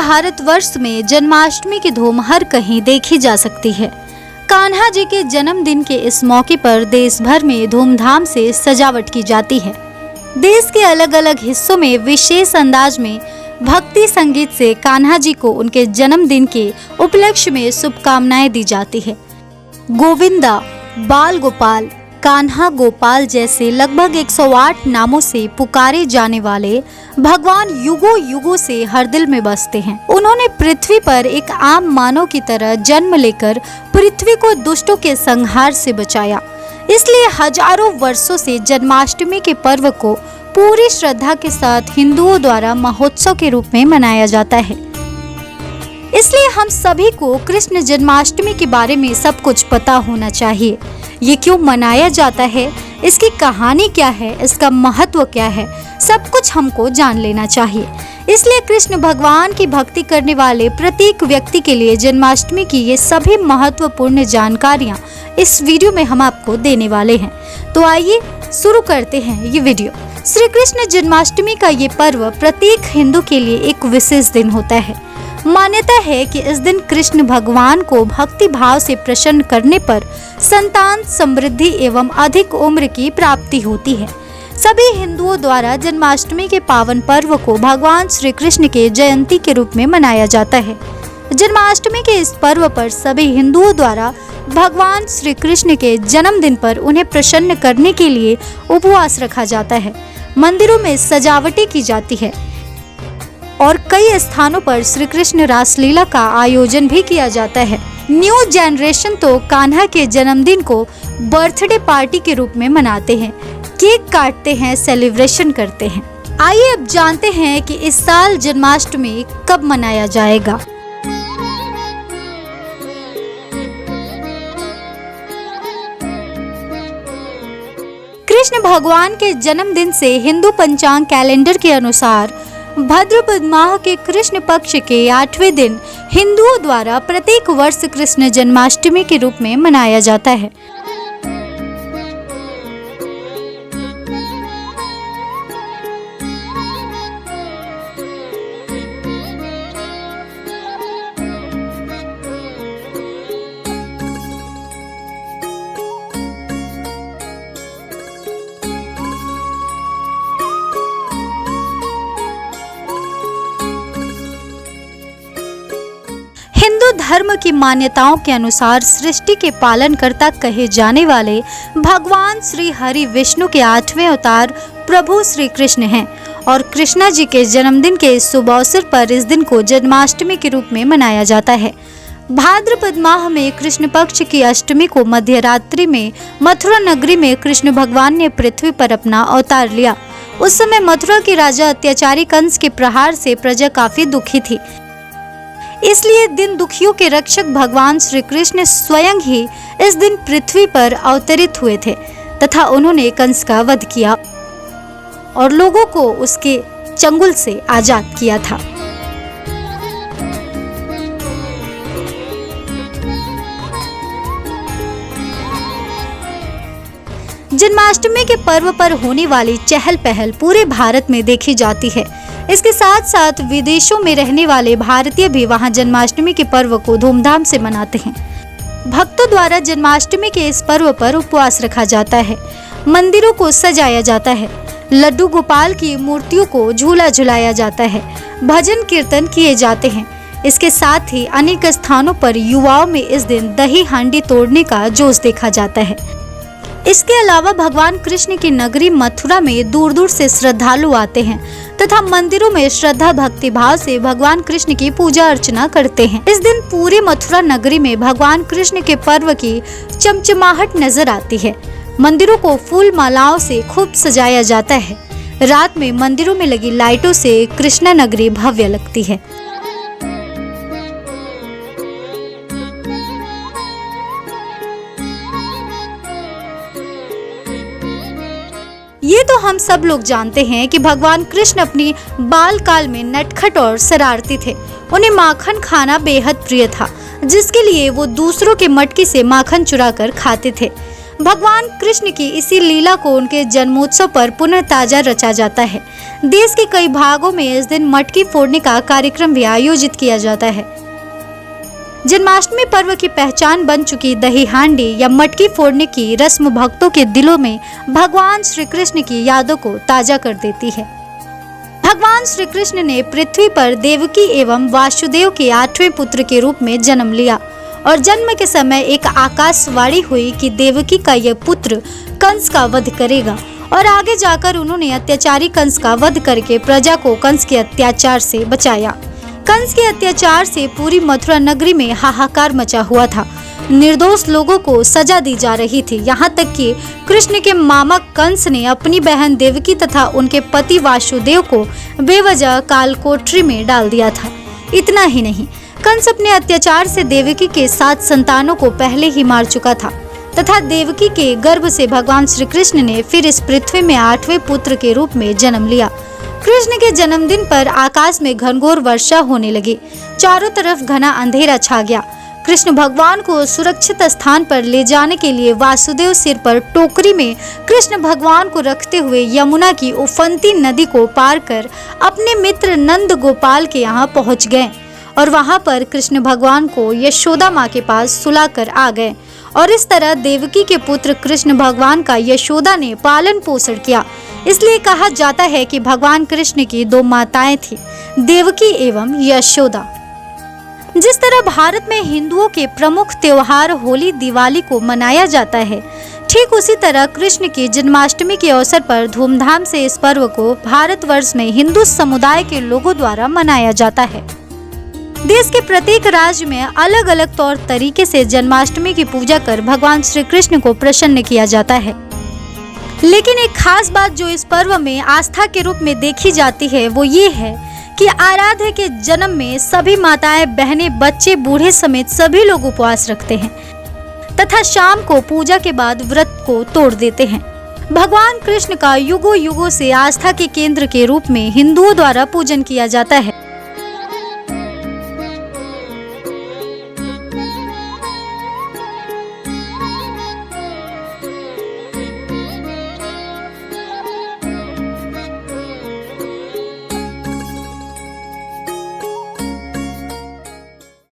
भारतवर्ष में जन्माष्टमी की धूम हर कहीं देखी जा सकती है। कान्हा जी के जन्मदिन के इस मौके पर देश भर में धूमधाम से सजावट की जाती है। देश के अलग अलग हिस्सों में विशेष अंदाज में भक्ति संगीत से कान्हा जी को उनके जन्मदिन के उपलक्ष्य में शुभकामनाएं दी जाती है। गोविंदा, बाल गोपाल, कान्हा गोपाल जैसे लगभग 108 नामों से पुकारे जाने वाले भगवान युगों युगों से हर दिल में बसते हैं। उन्होंने पृथ्वी पर एक आम मानव की तरह जन्म लेकर पृथ्वी को दुष्टों के संहार से बचाया। इसलिए हजारों वर्षों से जन्माष्टमी के पर्व को पूरी श्रद्धा के साथ हिंदुओं द्वारा महोत्सव के रूप में मनाया जाता है। इसलिए हम सभी को कृष्ण जन्माष्टमी के बारे में सब कुछ पता होना चाहिए। ये क्यों मनाया जाता है, इसकी कहानी क्या है, इसका महत्व क्या है, सब कुछ हमको जान लेना चाहिए। इसलिए कृष्ण भगवान की भक्ति करने वाले प्रत्येक व्यक्ति के लिए जन्माष्टमी की ये सभी महत्वपूर्ण जानकारियाँ इस वीडियो में हम आपको देने वाले हैं। तो आइए शुरू करते हैं ये वीडियो। श्री कृष्ण जन्माष्टमी का ये पर्व प्रत्येक हिंदू के लिए एक विशेष दिन होता है। मान्यता है कि इस दिन कृष्ण भगवान को भक्ति भाव से प्रसन्न करने पर संतान, समृद्धि एवं अधिक उम्र की प्राप्ति होती है। सभी हिंदुओं द्वारा जन्माष्टमी के पावन पर्व को भगवान श्री कृष्ण के जयंती के रूप में मनाया जाता है। जन्माष्टमी के इस पर्व पर सभी हिंदुओं द्वारा भगवान श्री कृष्ण के जन्मदिन पर उन्हें प्रसन्न करने के लिए उपवास रखा जाता है। मंदिरों में सजावटें की जाती है और कई स्थानों पर श्री कृष्ण रासलीला का आयोजन भी किया जाता है। न्यू जनरेशन तो कान्हा के जन्मदिन को बर्थडे पार्टी के रूप में मनाते हैं, केक काटते हैं, सेलिब्रेशन करते हैं। आइए अब जानते हैं कि इस साल जन्माष्टमी कब मनाया जाएगा। कृष्ण भगवान के जन्मदिन से हिंदू पंचांग कैलेंडर के अनुसार भाद्रपद माह के कृष्ण पक्ष के 8वें दिन हिंदुओं द्वारा प्रत्येक वर्ष कृष्ण जन्माष्टमी के रूप में मनाया जाता है। हिंदू धर्म की मान्यताओं के अनुसार सृष्टि के पालनकर्ता कहे जाने वाले भगवान श्री हरि विष्णु के 8वें अवतार प्रभु श्री कृष्ण हैं और कृष्णा जी के जन्मदिन के शुभ अवसर पर इस दिन को जन्माष्टमी के रूप में मनाया जाता है। भाद्रपद माह में कृष्ण पक्ष की अष्टमी को मध्य रात्रि में मथुरा नगरी में कृष्ण भगवान ने पृथ्वी पर अपना अवतार लिया। उस समय मथुरा के राजा अत्याचारी कंस के प्रहार से प्रजा काफी दुखी थी। इसलिए दिन दुखियों के रक्षक भगवान श्री कृष्ण स्वयं ही इस दिन पृथ्वी पर अवतरित हुए थे तथा उन्होंने कंस का वध किया और लोगों को उसके चंगुल से आजाद किया था। जन्माष्टमी के पर्व पर होने वाली चहल पहल पूरे भारत में देखी जाती है। इसके साथ साथ विदेशों में रहने वाले भारतीय भी वहां जन्माष्टमी के पर्व को धूमधाम से मनाते हैं। भक्तों द्वारा जन्माष्टमी के इस पर्व पर उपवास रखा जाता है, मंदिरों को सजाया जाता है, लड्डू गोपाल की मूर्तियों को झूला झुलाया जाता है, भजन कीर्तन किए जाते हैं। इसके साथ ही अनेक स्थानों पर युवाओं में इस दिन दही हांडी तोड़ने का जोश देखा जाता है। इसके अलावा भगवान कृष्ण की नगरी मथुरा में दूर दूर से श्रद्धालु आते हैं तथा मंदिरों में श्रद्धा भक्ति भाव से भगवान कृष्ण की पूजा अर्चना करते हैं। इस दिन पूरी मथुरा नगरी में भगवान कृष्ण के पर्व की चमचमाहट नजर आती है। मंदिरों को फूल मालाओं से खूब सजाया जाता है। रात में मंदिरों में लगी लाइटों से कृष्णा नगरी भव्य लगती है। ये तो हम सब लोग जानते हैं कि भगवान कृष्ण अपनी बाल काल में नटखट और शरारती थे। उन्हें माखन खाना बेहद प्रिय था, जिसके लिए वो दूसरों के मटकी से माखन चुरा कर खाते थे। भगवान कृष्ण की इसी लीला को उनके जन्मोत्सव पर पुनः ताजा रचा जाता है। देश के कई भागों में इस दिन मटकी फोड़ने का कार्यक्रम भी आयोजित किया जाता है। जन्माष्टमी पर्व की पहचान बन चुकी दही हांडी या मटकी फोड़ने की रस्म भक्तों के दिलों में भगवान श्री कृष्ण की यादों को ताजा कर देती है। भगवान श्री कृष्ण ने पृथ्वी पर देवकी एवं वासुदेव के 8वें पुत्र के रूप में जन्म लिया और जन्म के समय एक आकाशवाणी हुई कि देवकी का यह पुत्र कंस का वध करेगा और आगे जाकर उन्होंने अत्याचारी कंस का वध करके प्रजा को कंस के अत्याचार से बचाया। कंस के अत्याचार से पूरी मथुरा नगरी में हाहाकार मचा हुआ था। निर्दोष लोगों को सजा दी जा रही थी। यहाँ तक कि कृष्ण के मामा कंस ने अपनी बहन देवकी तथा उनके पति वासुदेव को बेवजह कालकोठरी में डाल दिया था। इतना ही नहीं, कंस अपने अत्याचार से देवकी के 7 संतानों को पहले ही मार चुका था तथा देवकी के गर्भ से भगवान श्री कृष्ण ने फिर इस पृथ्वी में 8वें पुत्र के रूप में जन्म लिया। कृष्ण के जन्मदिन पर आकाश में घनघोर वर्षा होने लगी। चारों तरफ घना अंधेरा छा गया। कृष्ण भगवान को सुरक्षित स्थान पर ले जाने के लिए वासुदेव सिर पर टोकरी में कृष्ण भगवान को रखते हुए यमुना की उफनती नदी को पार कर अपने मित्र नंद गोपाल के यहाँ पहुँच गए और वहाँ पर कृष्ण भगवान को यशोदा माँ के पास सुलाकर आ गए और इस तरह देवकी के पुत्र कृष्ण भगवान का यशोदा ने पालन पोषण किया। इसलिए कहा जाता है कि भगवान कृष्ण की 2 माताएं थी, देवकी एवं यशोदा। जिस तरह भारत में हिंदुओं के प्रमुख त्योहार होली दिवाली को मनाया जाता है, ठीक उसी तरह कृष्ण की जन्माष्टमी के अवसर पर धूमधाम से इस पर्व को भारतवर्ष में हिंदू समुदाय के लोगों द्वारा मनाया जाता है। देश के प्रत्येक राज्य में अलग अलग तौर तरीके से जन्माष्टमी की पूजा कर भगवान श्री कृष्ण को प्रसन्न किया जाता है। लेकिन एक खास बात जो इस पर्व में आस्था के रूप में देखी जाती है वो ये है कि आराध्य के जन्म में सभी माताएं, बहनें, बच्चे, बूढ़े समेत सभी लोग उपवास रखते हैं तथा शाम को पूजा के बाद व्रत को तोड़ देते हैं। भगवान कृष्ण का युगों युगों से आस्था के केंद्र के रूप में हिंदुओं द्वारा पूजन किया जाता है।